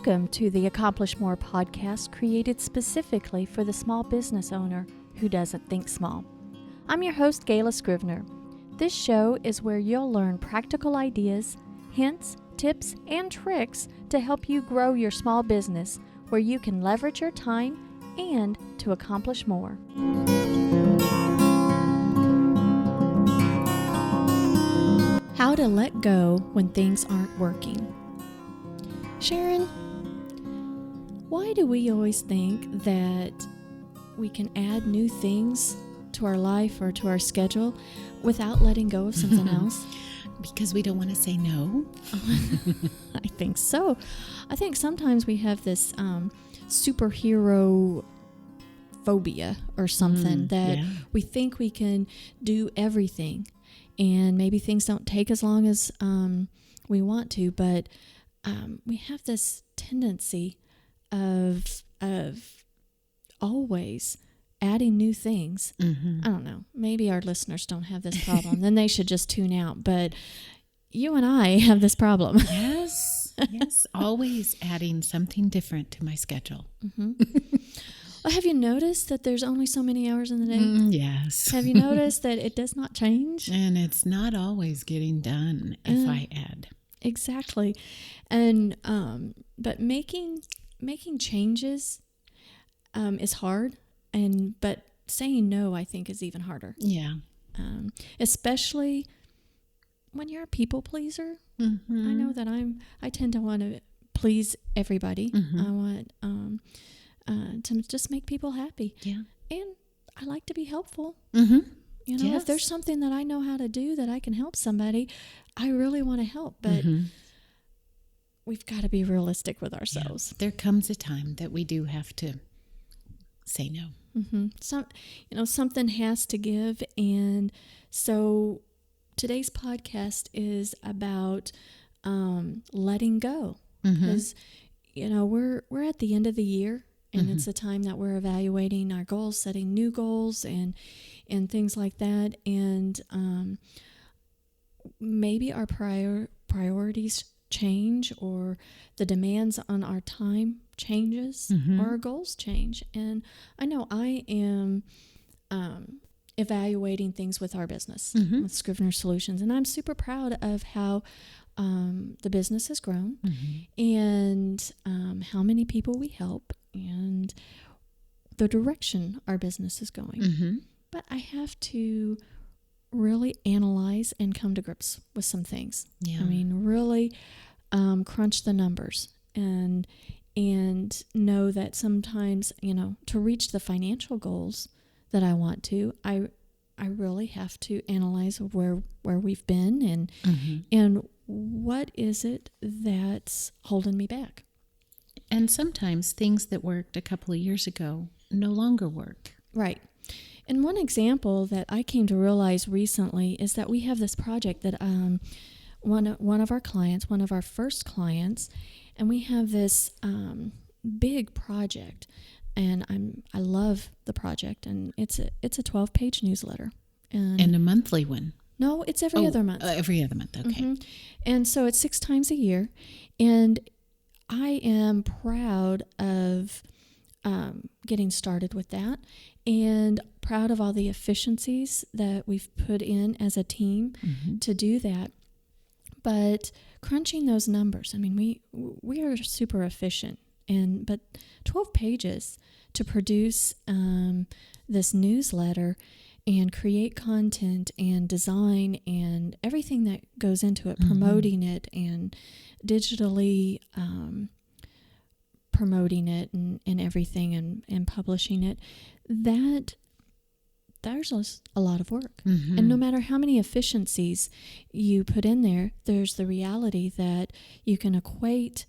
Welcome to the Accomplish More podcast, created specifically for the small business owner who doesn't think small. I'm your host, Gayla Scrivener. This show is where you'll learn practical ideas, hints, tips, and tricks to help you grow your small business where you can leverage your time and to accomplish more. How to let go when things aren't working. Sharon, why do we always think that we can add new things to our life or to our schedule without letting go of something else? Because we don't want to say no. I think so. I think sometimes we have this superhero phobia or something that we think we can do everything, and maybe things don't take as long as we want to, but we have this tendency of always adding new things. I don't know. Maybe our listeners don't have this problem. Then they should just tune out. But you and I have this problem. Yes. Always adding something different to my schedule. Well, have you noticed that there's only so many hours in the day? Yes. Have you noticed that it does not change? And it's not always getting done if I add. Exactly. And but making changes is hard, but saying no, I think, is even harder. Yeah. Especially when you're a people pleaser. I know that I tend to want to please everybody. I want to just make people happy. Yeah. And I like to be helpful. You know, if there's something that I know how to do that I can help somebody, I really want to help. But we've got to be realistic with ourselves. Yeah. There comes a time that we do have to say no. Something has to give. And so today's podcast is about letting go. Because, we're at the end of the year. And it's a time that we're evaluating our goals, setting new goals and things like that. And maybe our priorities change, or the demands on our time changes, or our goals change. And I know I am evaluating things with our business, with Scrivener Solutions. And I'm super proud of how the business has grown and how many people we help and the direction our business is going. But I have to really analyze and come to grips with some things. Yeah. I mean, really crunch the numbers and know that sometimes, to reach the financial goals that I want to, I really have to analyze where we've been and what is it that's holding me back. And sometimes things that worked a couple of years ago no longer work. Right. And one example that I came to realize recently is that we have this project that one of our clients, one of our first clients, and we have this big project, and I love the project, and it's a 12-page newsletter, and a monthly one. No, it's every other month. Every other month, okay. And so it's 6 times a year, and I am proud of getting started with that, and proud of all the efficiencies that we've put in as a team to do that. But crunching those numbers, I mean, we are super efficient, but 12 pages to produce this newsletter and create content and design and everything that goes into it, promoting it and digitally promoting it and everything and publishing it, there's a lot of work. And no matter how many efficiencies you put in there, there's the reality that you can equate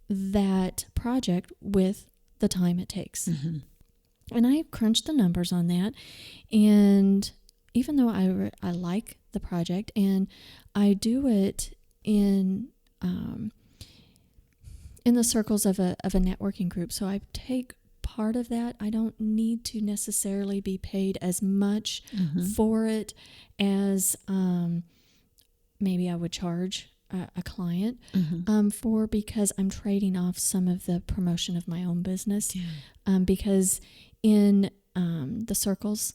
that project with the time it takes. And I crunched the numbers on that, and even though I like the project, and I do it in the circles of a networking group, so I take part of that. I don't need to necessarily be paid as much for it as maybe I would charge a client for, because I'm trading off some of the promotion of my own business. Yeah. Because in the circles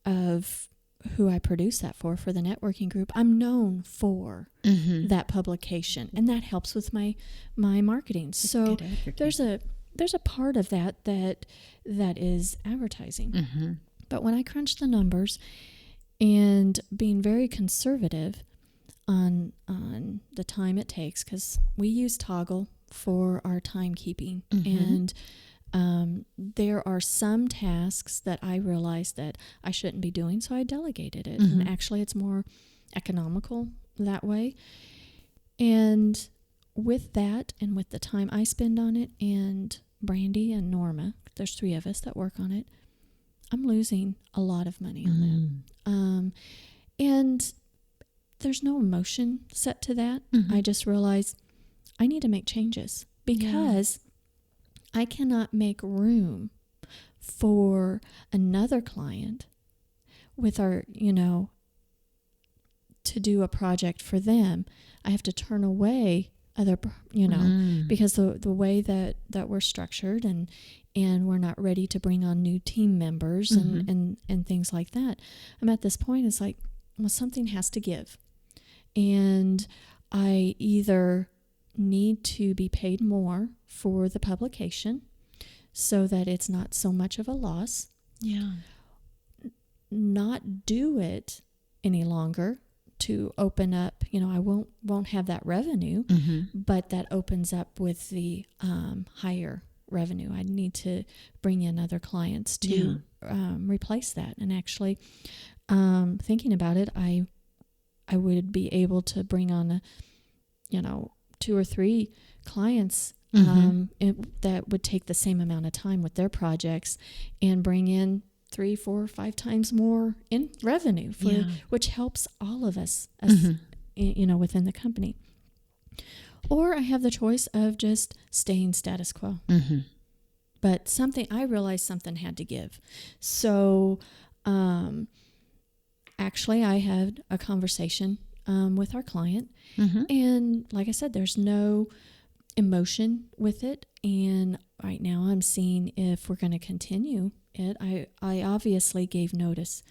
of who I produce that for the networking group, I'm known for that publication, and that helps with my marketing. So there's a part of that is advertising. But when I crunch the numbers and being very conservative on the time it takes, because we use Toggle for our timekeeping, and there are some tasks that I realized that I shouldn't be doing, so I delegated it. And actually, it's more economical that way. And with that, and with the time I spend on it, and Brandy and Norma, there's 3 of us that work on it, I'm losing a lot of money on that. And there's no emotion set to that. I just realized I need to make changes, because I cannot make room for another client with our, to do a project for them. I have to turn away other, because the way that we're structured, and we're not ready to bring on new team members and things like that. I'm at this point, it's like, well, something has to give. And I either need to be paid more for the publication so that it's not so much of a loss. Yeah. Not do it any longer to open up, I won't have that revenue, but that opens up with the higher revenue. I need to bring in other clients to replace that. And actually, thinking about it, I would be able to bring on 2 or 3 clients that would take the same amount of time with their projects and bring in 3, 4, 5 times more in revenue, which helps all of us, within the company. Or I have the choice of just staying status quo. But I realized something had to give. So actually, I had a conversation with our client, and like I said, there's no emotion with it. And right now, I'm seeing if we're going to continue it. I obviously gave notice.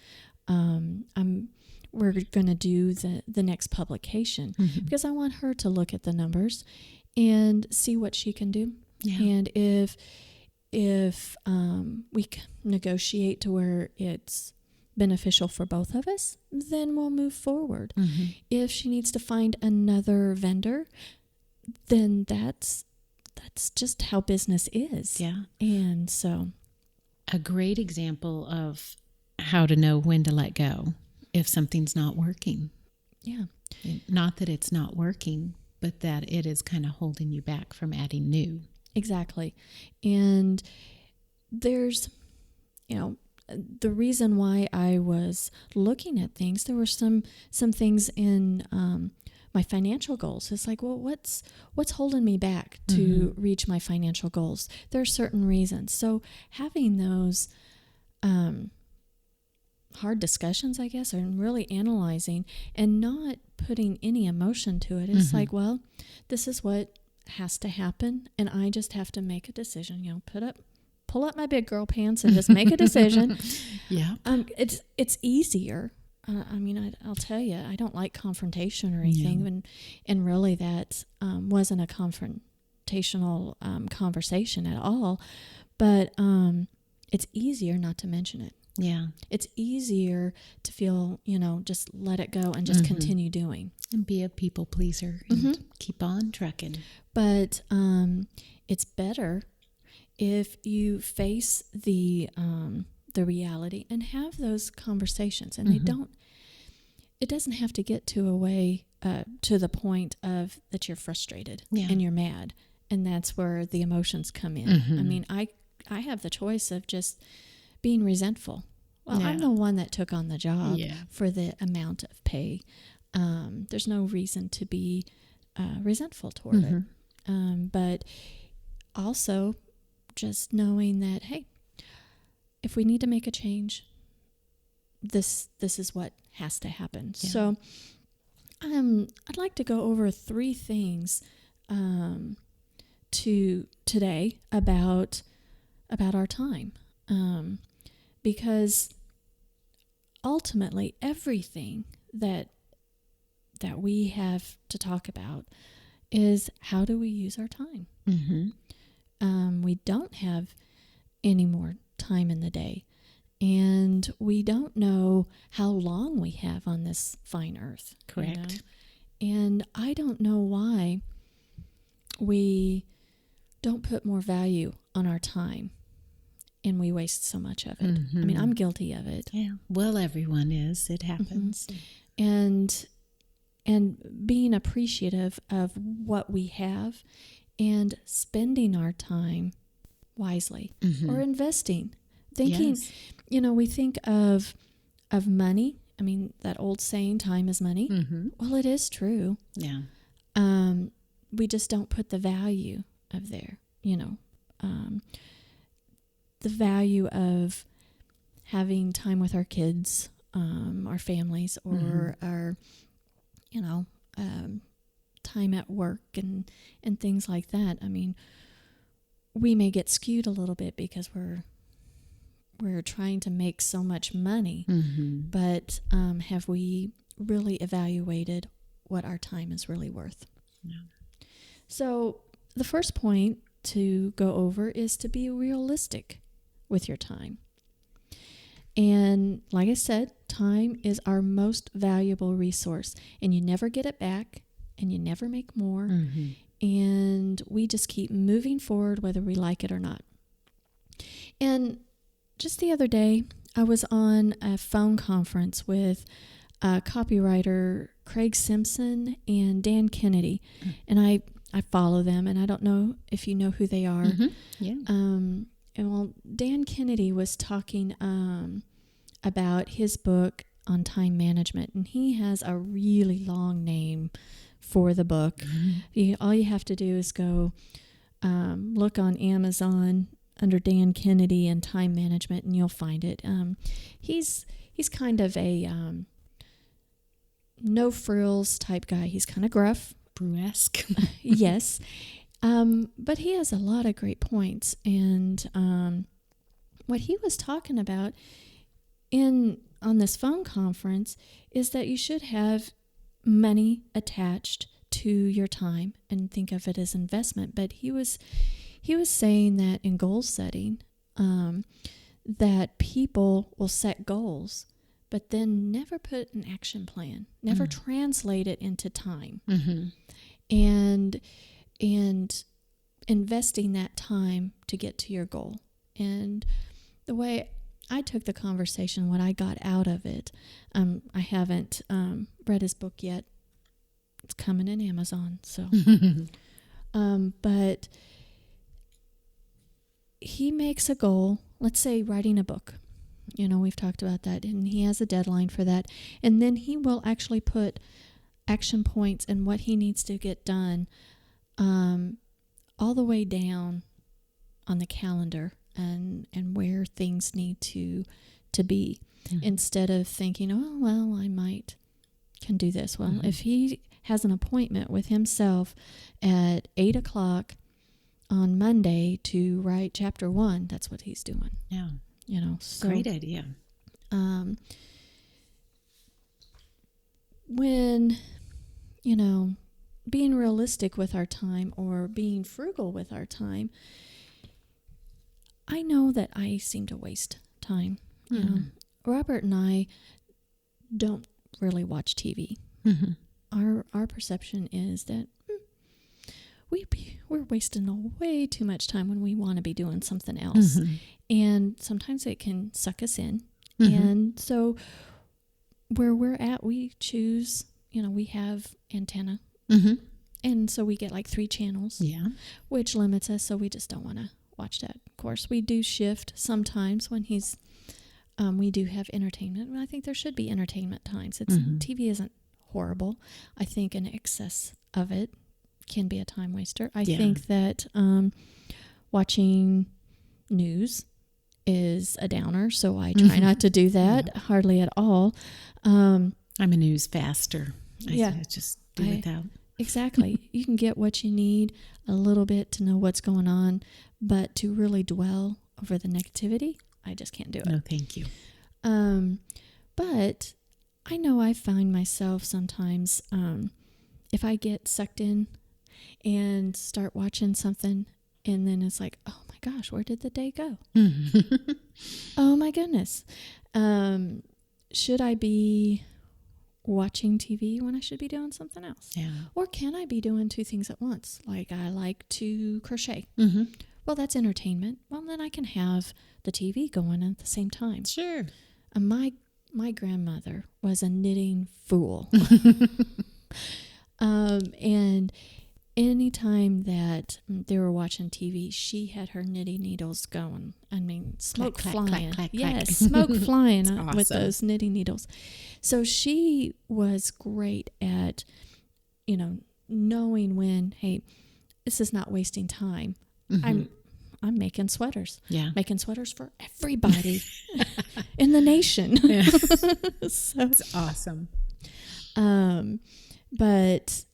We're going to do the next publication because I want her to look at the numbers and see what she can do. Yeah. And if we negotiate to where it's beneficial for both of us, then we'll move forward. If she needs to find another vendor, then that's just how business is. Yeah. And so a great example of how to know when to let go if something's not working. Yeah. Not that it's not working, but that it is kind of holding you back from adding new. Exactly. And there's, the reason why I was looking at things, there were some things in my financial goals. It's like, well, what's holding me back to reach my financial goals? There are certain reasons. So having those hard discussions, I guess, and really analyzing and not putting any emotion to it. It's like, well, this is what has to happen, and I just have to make a decision. Pull up my big girl pants and just make a decision. Yeah. It's easier. I'll tell you, I don't like confrontation or anything, and really that wasn't a confrontational conversation at all. But it's easier not to mention it. Yeah. It's easier to feel, just let it go and just continue doing. And be a people pleaser and keep on trucking. But it's better if you face the reality and have those conversations, and it doesn't have to get to the point of that you're frustrated and you're mad, and that's where the emotions come in. I have the choice of just being resentful. Well, I'm the one that took on the job for the amount of pay. There's no reason to be resentful toward it. But also just knowing that, hey, if we need to make a change, this is what has to happen. Yeah. So I'd like to go over 3 things today about our time, because ultimately everything that we have to talk about is how do we use our time. We don't have any more time in the day, and we don't know how long we have on this fine earth. Correct. And I don't know why we don't put more value on our time and we waste so much of it. I mean, I'm guilty of it. Yeah. Well, everyone is. It happens. And being appreciative of what we have and spending our time wisely or investing. Thinking, we think of money. I mean, that old saying, time is money. Well, it is true. Yeah. We just don't put the value of there, the value of having time with our kids, our families, or our, time at work and things like that. I mean, we may get skewed a little bit because we're trying to make so much money, but have we really evaluated what our time is really worth? Yeah. So the first point to go over is to be realistic with your time. And like I said, time is our most valuable resource, and you never get it back, and you never make more, and we just keep moving forward whether we like it or not. And just the other day, I was on a phone conference with copywriter Craig Simpson and Dan Kennedy, and I follow them, and I don't know if you know who they are. Yeah. And well, Dan Kennedy was talking about his book on time management, and he has a really long name for the book. All you have to do is go look on Amazon under Dan Kennedy and time management, and you'll find it. He's kind of a no frills type guy. He's kind of gruff. Brusque. Yes. But he has a lot of great points. And what he was talking about on this phone conference is that you should have money attached to your time and think of it as investment. But he was saying that in goal setting, that people will set goals, but then never put an action plan, never translate it into time. And investing that time to get to your goal. And the way I took the conversation, what I got out of it, I haven't read his book yet. It's coming in Amazon. So, but he makes a goal, let's say writing a book. We've talked about that, and he has a deadline for that. And then he will actually put action points and what he needs to get done all the way down on the calendar and where things need to be, instead of thinking, oh, well, I can do this. Well, if he has an appointment with himself at 8:00 on Monday to write chapter 1, that's what he's doing. Yeah. So, great idea. When, being realistic with our time or being frugal with our time, I know that I seem to waste time. Robert and I don't really watch TV. Our perception is that we're wasting way too much time when we want to be doing something else. And sometimes it can suck us in. And so where we're at, we choose, we have antenna. And so we get like 3 channels, which limits us. So we just don't want to watch that. Of course, we do shift sometimes when we do have entertainment. I think there should be entertainment times. TV isn't horrible. I think an excess of it can be a time waster. I think that watching news is a downer, so I try not to do that hardly at all. I'm a news faster. I just do without. Exactly. You can get what you need a little bit to know what's going on, but to really dwell over the negativity, I just can't do it. No, thank you. But I know I find myself sometimes, if I get sucked in and start watching something, and then it's like, oh my gosh, where did the day go? Oh my goodness. Should I be watching TV when I should be doing something else? Yeah. Or can I be doing two things at once? Like I like to crochet. Mm-hmm. Well, that's entertainment. Well, then I can have the TV going at the same time. Sure. My grandmother was a knitting fool. And anytime that they were watching TV, she had her knitting needles going. I mean, smoke clack, flying. clack, clack, Yes, clack. smoke flying Awesome. with those knitting needles. So she was great at, knowing when, hey, this is not wasting time. Mm-hmm. I'm making sweaters. Yeah. Making sweaters for everybody in the nation. Yeah. So That's awesome. But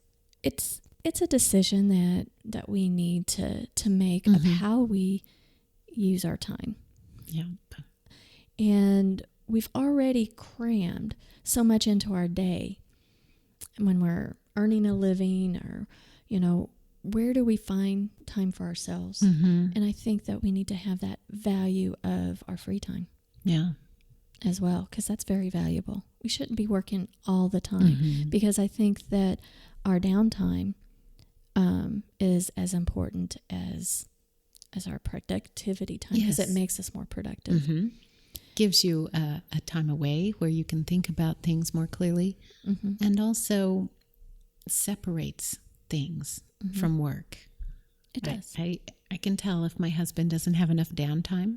it's a decision that we need to make of how we use our time. Yeah. And we've already crammed so much into our day when we're earning a living, or, where do we find time for ourselves? Mm-hmm. And I think that we need to have that value of our free time. Yeah. As well, because that's very valuable. We shouldn't be working all the time, because I think that our downtime is as important as our productivity time, because it makes us more productive. Mm-hmm. Gives you a time away where you can think about things more clearly, and also separates things from work. It does. I can tell if my husband doesn't have enough downtime,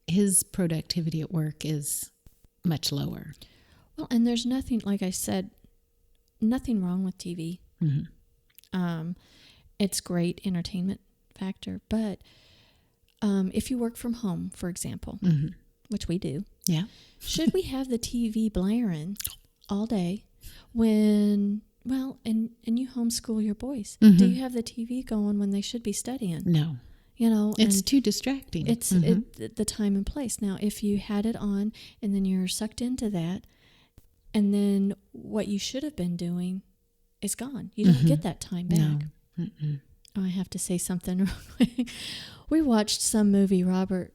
his productivity at work is much lower. Well, and there's nothing, like I said, nothing wrong with TV. It's great entertainment factor, but if you work from home, for example, which we do, should we have the TV blaring all day when, and you homeschool your boys? Do you have the TV going when they should be studying? No. It's too distracting. It's the time and place. Now, if you had it on and then you're sucked into that, and then what you should have been doing is gone. You don't get that time back. No. Oh, I have to say something real quick. We watched some movie, Robert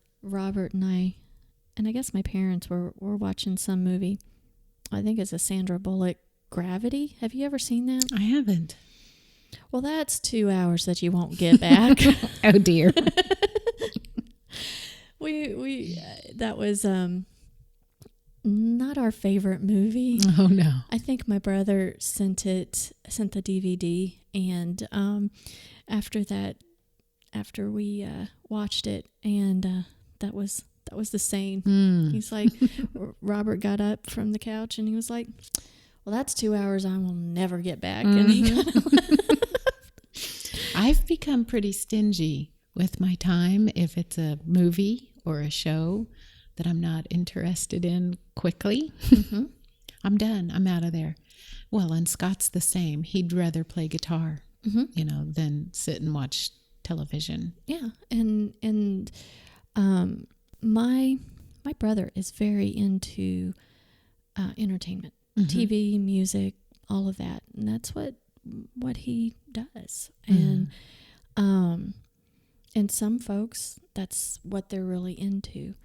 and I guess my parents were watching some movie. I think it's a Sandra Bullock, Gravity. Have you ever seen that? I haven't. Well, that's 2 hours that you won't get back. Oh dear. we that was not our favorite movie. Oh no. I think my brother sent the DVD, and after we watched it, and that was the scene. He's like, Robert got up from the couch and he was like, well, that's 2 hours I will never get back. And he I've become pretty stingy with my time if it's a movie or a show that I'm not interested in quickly. I'm done. I'm out of there. Well, and Scott's the same. He'd rather play guitar, than sit and watch television. Yeah. And my brother is very into entertainment, TV, music, all of that. And that's what he does. And some folks, that's what they're really into.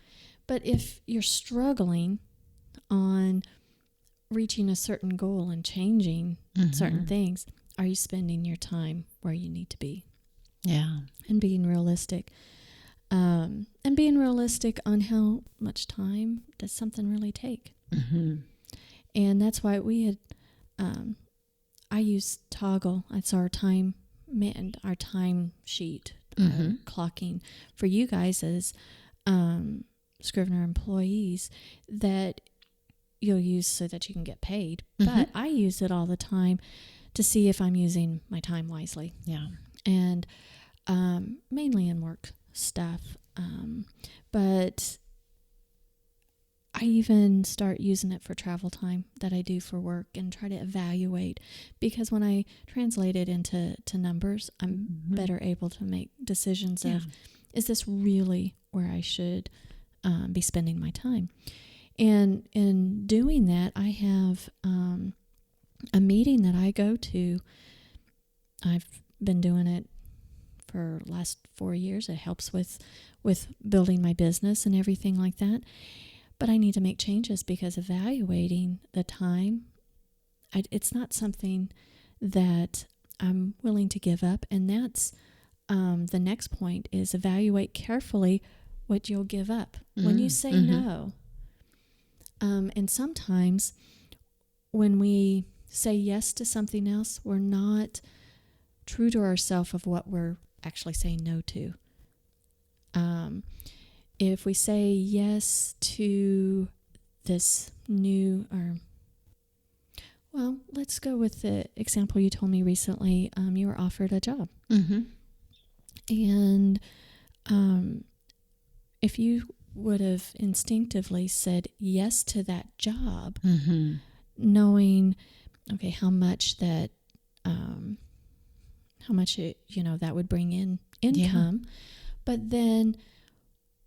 But if you're struggling on reaching a certain goal and changing certain things, are you spending your time where you need to be? Yeah. And being realistic. And being realistic on how much time does something really take. And that's why we had, I use Toggle. It's our time sheet, clocking for you guys as Scrivener employees that you'll use so that you can get paid. But I use it all the time to see if I'm using my time wisely. Yeah. And mainly in work stuff. But I even start using it for travel time that I do for work and try to evaluate, because when I translate it into numbers, I'm better able to make decisions of, is this really where I should be spending my time? And in doing that, I have a meeting that I go to. I've been doing it for the last 4 years. It helps with building my business and everything like that. But I need to make changes, because evaluating the time, it's not something that I'm willing to give up. And that's the next point, is evaluate carefully what you'll give up when you say no. And sometimes when we say yes to something else, we're not true to ourselves of what we're actually saying no to. If we say yes to this new, let's go with the example you told me recently. You were offered a job. And if you would have instinctively said yes to that job, knowing, okay, how much that that would bring in income, but then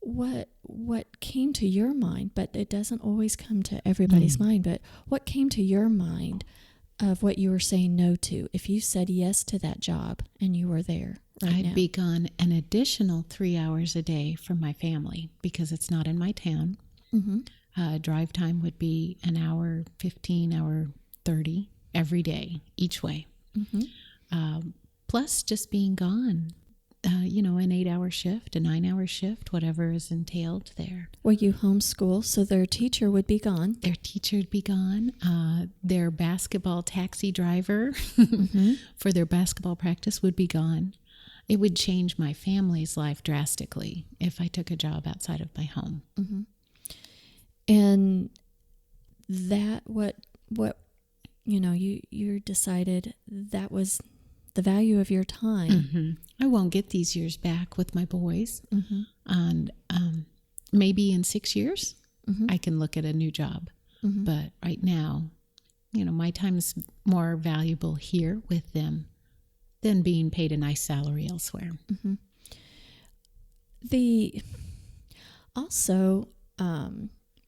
what came to your mind, but it doesn't always come to everybody's mind, but what came to your mind of what you were saying no to, if you said yes to that job and you were there right now? I'd be gone an additional 3 hours a day from my family, because it's not in my town. Drive time would be an hour 15, hour 30 every day, each way. Plus just being gone, an 8-hour shift, a 9-hour shift, whatever is entailed there. Well, you homeschool, so their teacher would be gone. Their teacher would be gone. Their basketball taxi driver for their basketball practice would be gone. It would change my family's life drastically if I took a job outside of my home. And that, what you decided that was the value of your time. I won't get these years back with my boys. And maybe in 6 years, I can look at a new job. But right now, my time is more valuable here with them than being paid a nice salary elsewhere.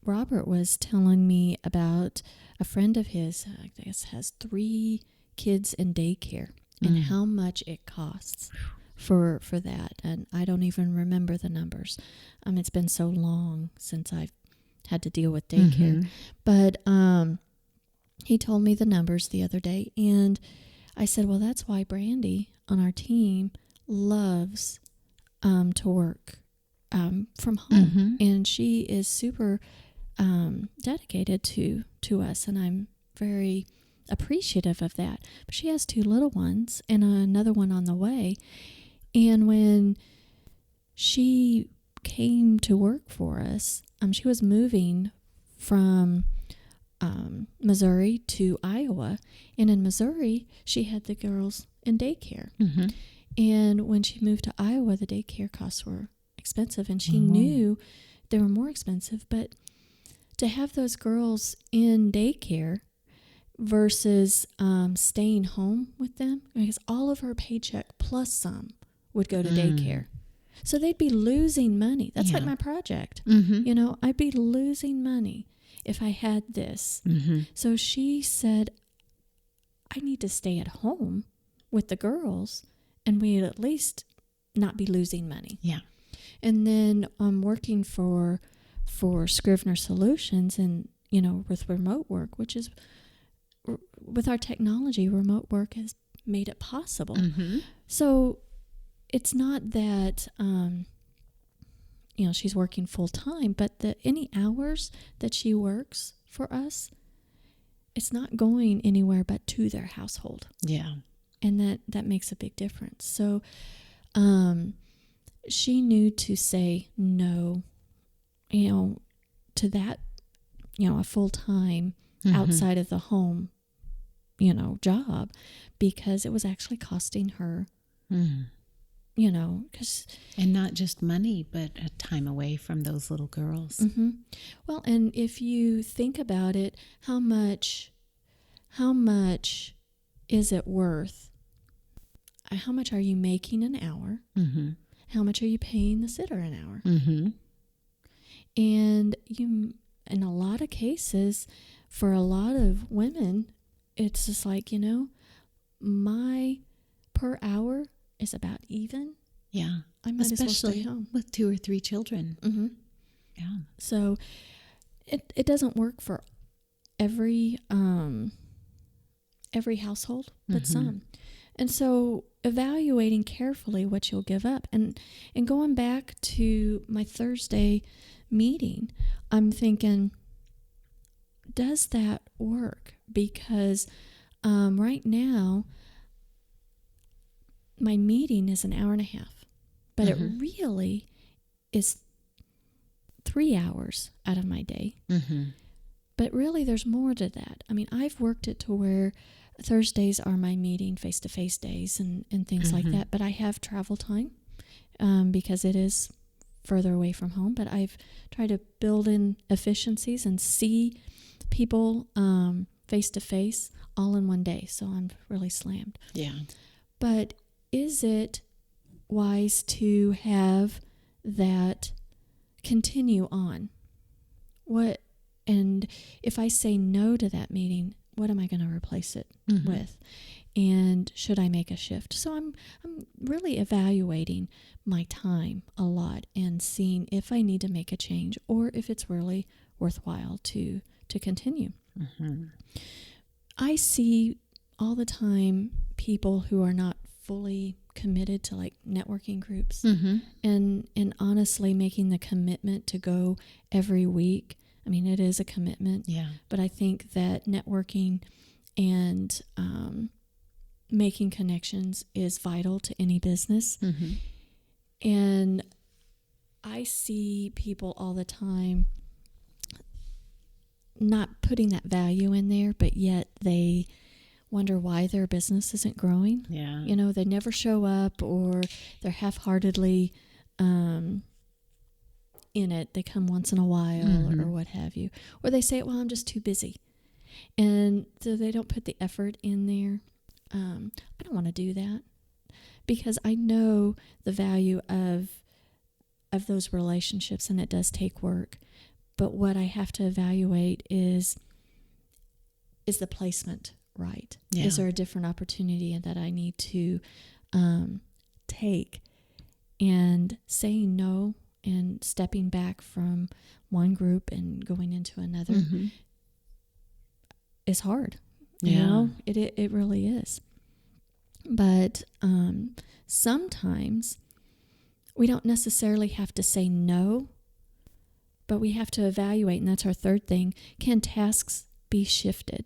Robert was telling me about a friend of his, I guess, has 3 kids in daycare, and how much it costs for that. And I don't even remember the numbers. It's been so long since I've had to deal with daycare. But he told me the numbers the other day, and I said, well, that's why Brandy on our team loves to work from home. And she is super dedicated to us, and I'm very appreciative of that. But she has 2 little ones and another one on the way. And when she came to work for us, she was moving from Missouri to Iowa. And in Missouri, she had the girls in daycare. And when she moved to Iowa, the daycare costs were expensive, and she knew they were more expensive. But to have those girls in daycare versus staying home with them, because all of her paycheck plus some would go to daycare. So they'd be losing money. That's like my project. I'd be losing money if I had this. So she said, I need to stay at home with the girls, and we'd at least not be losing money. And then I'm working for Scrivener Solutions, and with remote work, which is, with our technology, remote work has made it possible. So it's not that she's working full time, but any hours that she works for us, it's not going anywhere but to their household. And that makes a big difference. So she knew to say no, to that, a full time outside of the home, job, because it was actually costing her And not just money, but a time away from those little girls. Mm-hmm. Well, and if you think about it, how much is it worth? How much are you making an hour? Mm-hmm. How much are you paying the sitter an hour? Mm-hmm. And in a lot of cases, for a lot of women, it's just like, my per hour is about even. Yeah. I might Especially as well stay home with 2 or 3 children. Mm-hmm. Yeah. So it doesn't work for every household, but some. And so evaluating carefully what you'll give up. And going back to my Thursday meeting, I'm thinking, does that work? Because right now, my meeting is an hour and a half, but it really is 3 hours out of my day. Mm-hmm. But really, there's more to that. I mean, I've worked it to where Thursdays are my meeting face-to-face days and things like that. But I have travel time because it is further away from home. But I've tried to build in efficiencies and see people face-to-face all in one day. So I'm really slammed. Yeah. But is it wise to have that continue on? And if I say no to that meeting, what am I going to replace it with? And should I make a shift? So I'm really evaluating my time a lot and seeing if I need to make a change or if it's really worthwhile to continue. Mm-hmm. I see all the time people who are not fully committed to like networking groups and honestly making the commitment to go every week. I mean, it is a commitment. Yeah. But I think that networking and making connections is vital to any business. Mm-hmm. And I see people all the time not putting that value in there, but yet they wonder why their business isn't growing. Yeah. They never show up or they're half-heartedly in it. They come once in a while or what have you. Or they say, well, I'm just too busy. And so they don't put the effort in there. I don't want to do that because I know the value of those relationships, and it does take work. But what I have to evaluate is the placement right? Yeah. Is there a different opportunity that I need to take? And saying no and stepping back from one group and going into another is hard. Yeah. It really is. But sometimes we don't necessarily have to say no, but we have to evaluate, and that's our third thing. Can tasks be shifted?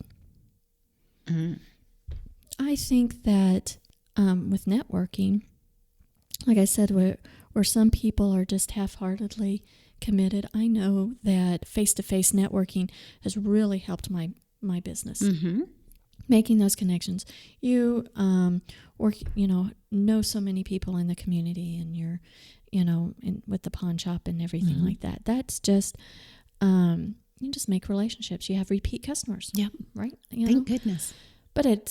I think that with networking, like I said, where some people are just half-heartedly committed, I know that face-to-face networking has really helped my business. Making those connections. You work, know so many people in the community, and you're, with the pawn shop and everything like that. That's just, you just make relationships. You have repeat customers. Yep. Right? Thank goodness. But it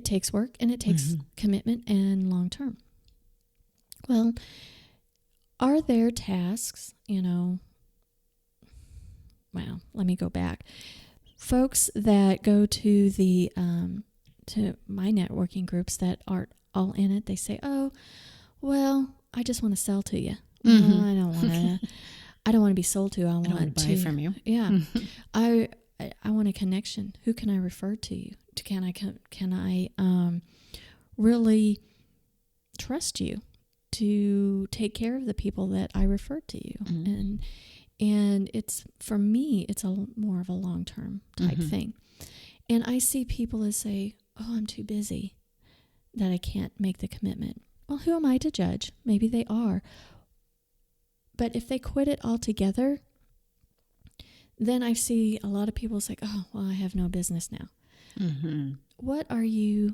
takes work, and it takes commitment and long term. Well, are there tasks, well, let me go back. Folks that go to the to my networking groups that aren't all in it, they say, "Oh, well, I just want to sell to you. Well, I don't want to. I don't want to be sold to. I want to buy from you. Yeah, I want a connection. Who can I refer to you? Can I really trust you to take care of the people that I refer to you? And it's, for me, it's more of a long-term type thing. And I see people that say, oh, I'm too busy, that I can't make the commitment. Well, who am I to judge? Maybe they are. But if they quit it altogether, then I see a lot of people say, oh, well, I have no business now. What are you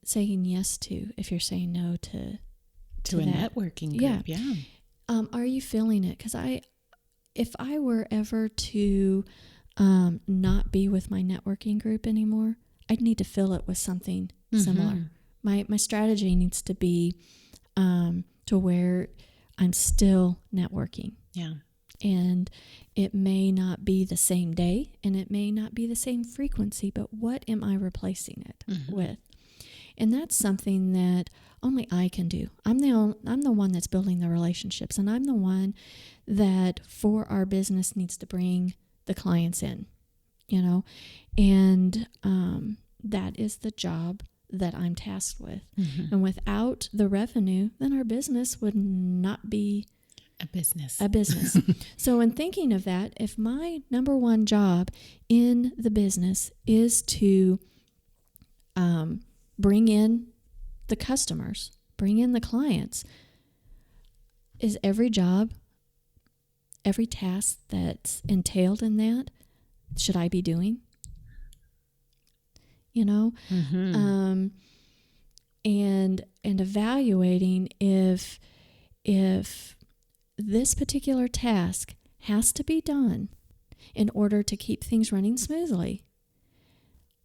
saying yes to if you're saying no to a that networking group? Yeah. Are you feeling it? Because if I were ever to not be with my networking group anymore, I'd need to fill it with something similar. My strategy needs to be to where I'm still networking. Yeah. And it may not be the same day and it may not be the same frequency, but what am I replacing it with? And that's something that only I can do. I'm the one that's building the relationships, and I'm the one that for our business needs to bring the clients in, and that is the job that I'm tasked with. And without the revenue, then our business would not be a business. So in thinking of that, if my number one job in the business is to bring in the customers, bring in the clients, is every job, every task that's entailed in that, should I be doing? And evaluating if this particular task has to be done in order to keep things running smoothly.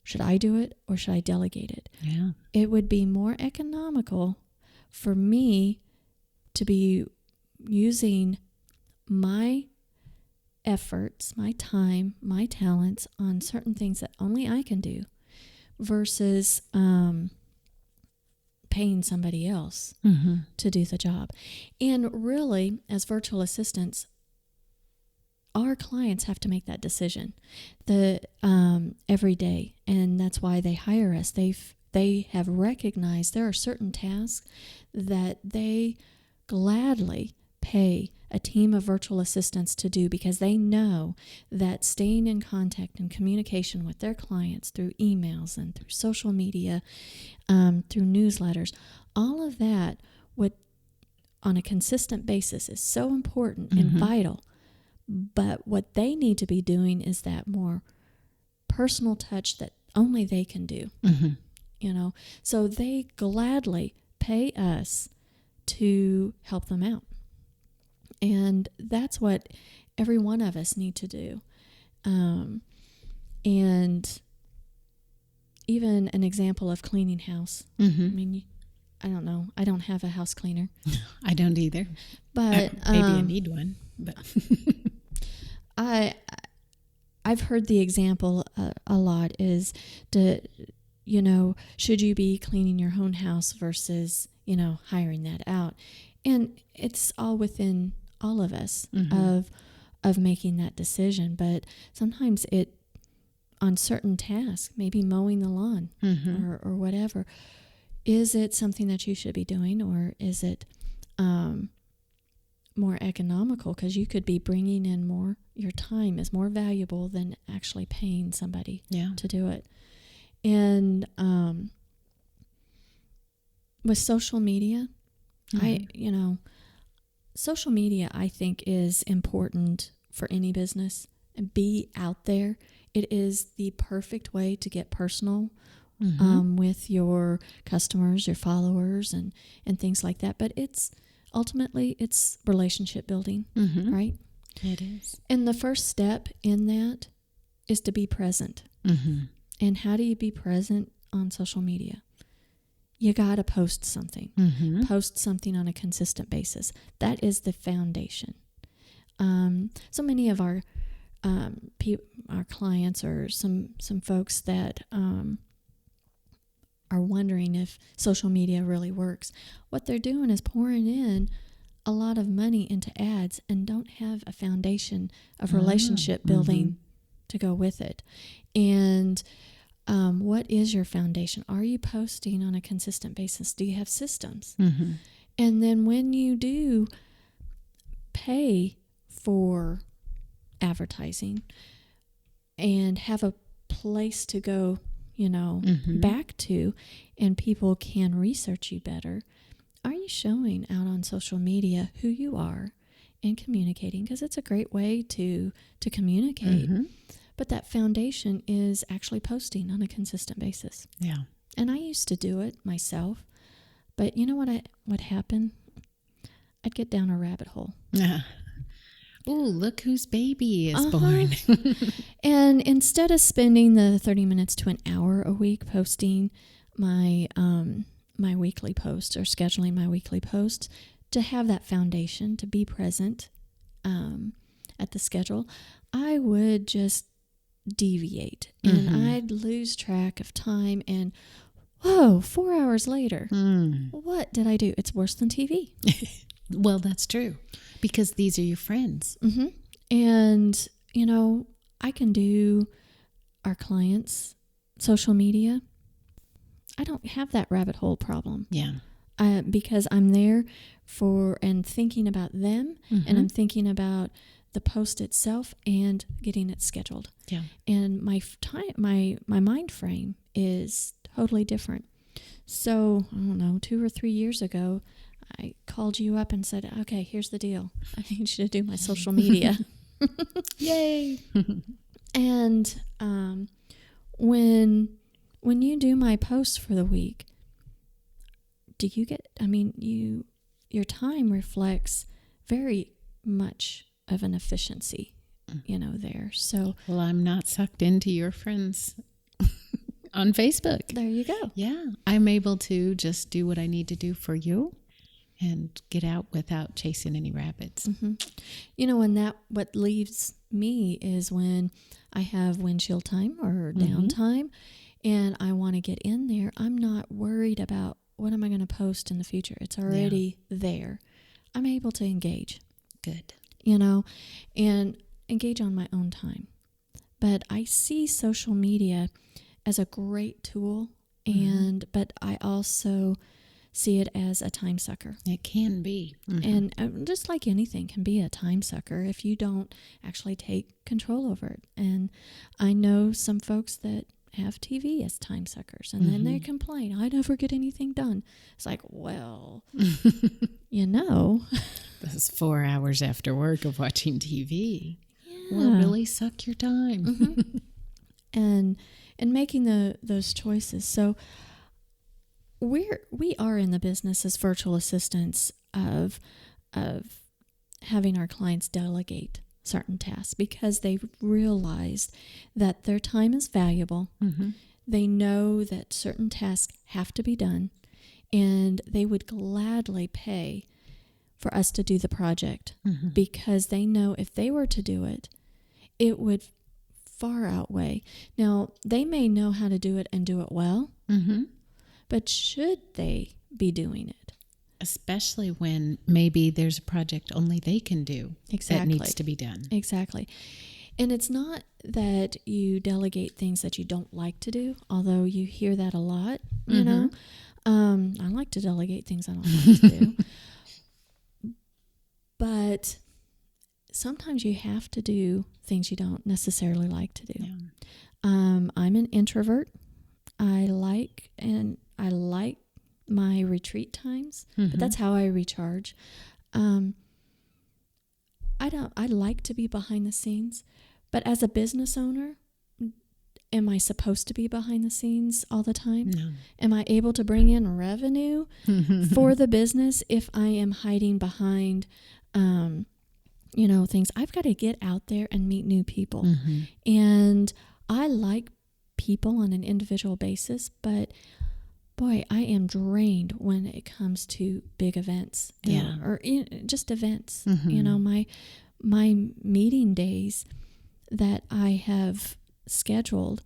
Should I do it or should I delegate it? Yeah. It would be more economical for me to be using my efforts, my time, my talents on certain things that only I can do versus paying somebody else to do the job. And really, as virtual assistants, our clients have to make that decision every day, and that's why they hire us. They have recognized there are certain tasks that they gladly pay a team of virtual assistants to do because they know that staying in contact and communication with their clients through emails and through social media, through newsletters, all of that would, on a consistent basis, is so important and vital. But what they need to be doing is that more personal touch that only they can do. So they gladly pay us to help them out. And that's what every one of us need to do. And even an example of cleaning house. I mean, I don't know. I don't have a house cleaner. I don't either. But maybe I need one. But I've heard the example a lot is should you be cleaning your own house versus, hiring that out? And it's all within all of us of making that decision. But sometimes on certain tasks, maybe mowing the lawn or whatever, is it something that you should be doing, or is it more economical? Because you could be bringing in more. Your time is more valuable than actually paying somebody to do it. And with social media, social media, I think, is important for any business. And be out there. It is the perfect way to get personal with your customers, your followers, and things like that. But ultimately it's relationship building, right? It is. And the first step in that is to be present. And how do you be present on social media? You got to post something. Post something on a consistent basis. That is the foundation. So many of our clients, or some folks that are wondering if social media really works, what they're doing is pouring in a lot of money into ads and don't have a foundation of relationship building to go with it. And what is your foundation? Are you posting on a consistent basis? Do you have systems? And then when you do pay for advertising and have a place to go, back to, and people can research you better, are you showing out on social media who you are and communicating? Because it's a great way to communicate. But that foundation is actually posting on a consistent basis. Yeah. And I used to do it myself. But you know what happened? I'd get down a rabbit hole. Ooh, look whose baby is born. And instead of spending the 30 minutes to an hour a week posting my my weekly posts or scheduling my weekly posts, to have that foundation, to be present at the schedule, I would just deviate and I'd lose track of time. And whoa, 4 hours later, what did I do? It's worse than TV. Well, that's true, because these are your friends. And, you know, I can do our clients' social media. I don't have that rabbit hole problem. Yeah. Because I'm there for and thinking about them, and I'm thinking about the post itself and getting it scheduled. Yeah. And my mind frame is totally different. So, I don't know, 2 or 3 years ago, I called you up and said, okay, here's the deal. I need you to do my social media. Yay. And when you do my posts for the week, do you get, your time reflects very much of an efficiency, there. So, well, I'm not sucked into your friends on Facebook. There you go. Yeah. I'm able to just do what I need to do for you and get out without chasing any rabbits. And what leaves me is when I have windshield time or downtime and I want to get in there, I'm not worried about what am I going to post in the future. It's already there. I'm able to engage. Good. And engage on my own time. But I see social media as a great tool, but I also see it as a time sucker. It can be. And just like anything can be a time sucker if you don't actually take control over it. And I know some folks that have TV as time suckers, and then they complain, I never get anything done. It's like, well, Those 4 hours after work of watching TV will really suck your time. And making those choices. So we are in the business as virtual assistants of having our clients delegate certain tasks because they've realized that their time is valuable. They know that certain tasks have to be done, and they would gladly pay for us to do the project because they know if they were to do it, it would far outweigh. Now, they may know how to do it and do it well, but should they be doing it? Especially when maybe there's a project only they can do that needs to be done. Exactly. And it's not that you delegate things that you don't like to do, although you hear that a lot, you know. I like to delegate things I don't like to do. But sometimes you have to do things you don't necessarily like to do. Yeah. I'm an introvert. I like my retreat times, but that's how I recharge. I like to be behind the scenes, but as a business owner, am I supposed to be behind the scenes all the time? No. Am I able to bring in revenue for the business if I am hiding behind, things? I've got to get out there and meet new people. And I like people on an individual basis, but boy, I am drained when it comes to big events, or just events. My meeting days that I have scheduled,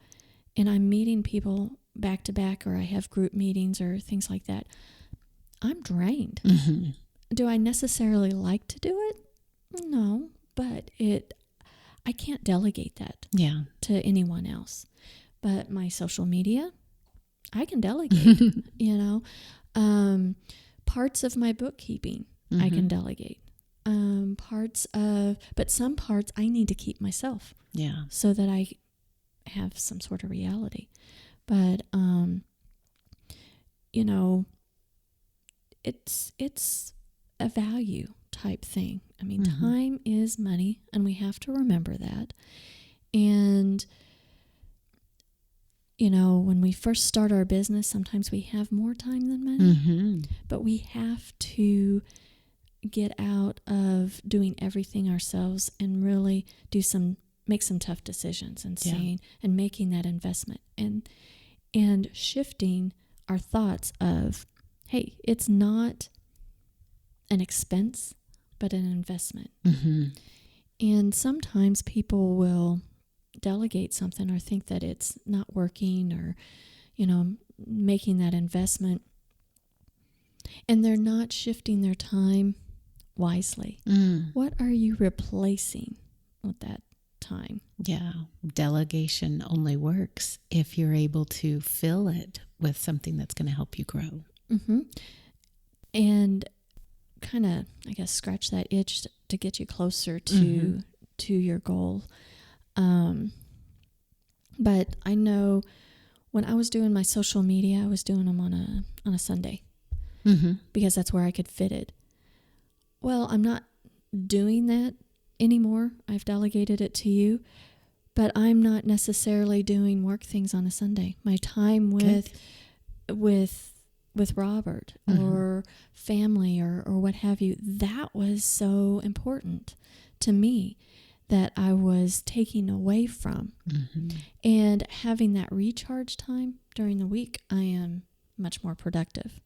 and I'm meeting people back to back, or I have group meetings or things like that. I'm drained. Do I necessarily like to do it? No, but I can't delegate that to anyone else. But my social media, I can delegate, parts of my bookkeeping, I can delegate. But some parts I need to keep myself. Yeah. So that I have some sort of reality. But, it's a value type thing. I mean, time is money, and we have to remember that. And, when we first start our business, sometimes we have more time than money, but we have to get out of doing everything ourselves and really make some tough decisions and and making that investment and shifting our thoughts of, hey, it's not an expense, but an investment. And sometimes people will delegate something or think that it's not working or, making that investment, and they're not shifting their time wisely. What are you replacing with that time? Yeah. Delegation only works if you're able to fill it with something that's going to help you grow. And kind of, I guess, scratch that itch to get you closer to your goal. But I know when I was doing my social media, I was doing them on a Sunday because that's where I could fit it. Well, I'm not doing that anymore. I've delegated it to you, but I'm not necessarily doing work things on a Sunday. My time with Robert or family or what have you, that was so important to me that I was taking away from. And having that recharge time during the week, I am much more productive.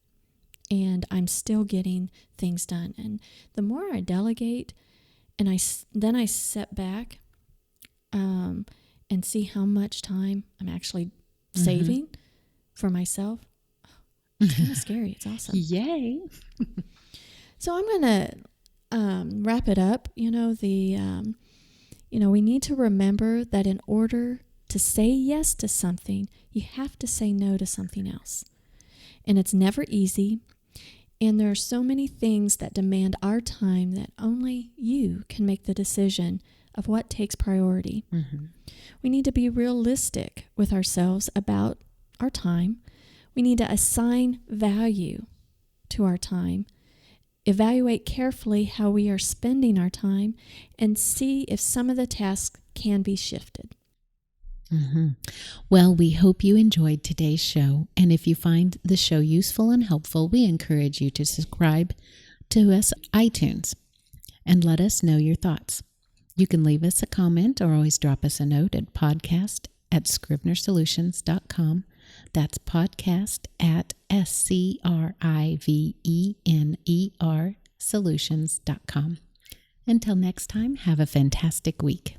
And I'm still getting things done. And the more I delegate, and then I step back and see how much time I'm actually saving for myself. It's kind of scary. It's awesome. Yay. So I'm going to wrap it up. We need to remember that in order to say yes to something, you have to say no to something else. And it's never easy. And there are so many things that demand our time that only you can make the decision of what takes priority. We need to be realistic with ourselves about our time. We need to assign value to our time, evaluate carefully how we are spending our time, and see if some of the tasks can be shifted. Well, we hope you enjoyed today's show. And if you find the show useful and helpful, we encourage you to subscribe to us on iTunes and let us know your thoughts. You can leave us a comment or always drop us a note at podcast@scrivenersolutions.com. That's podcast@scrivener solutions.com. Until next time, have a fantastic week.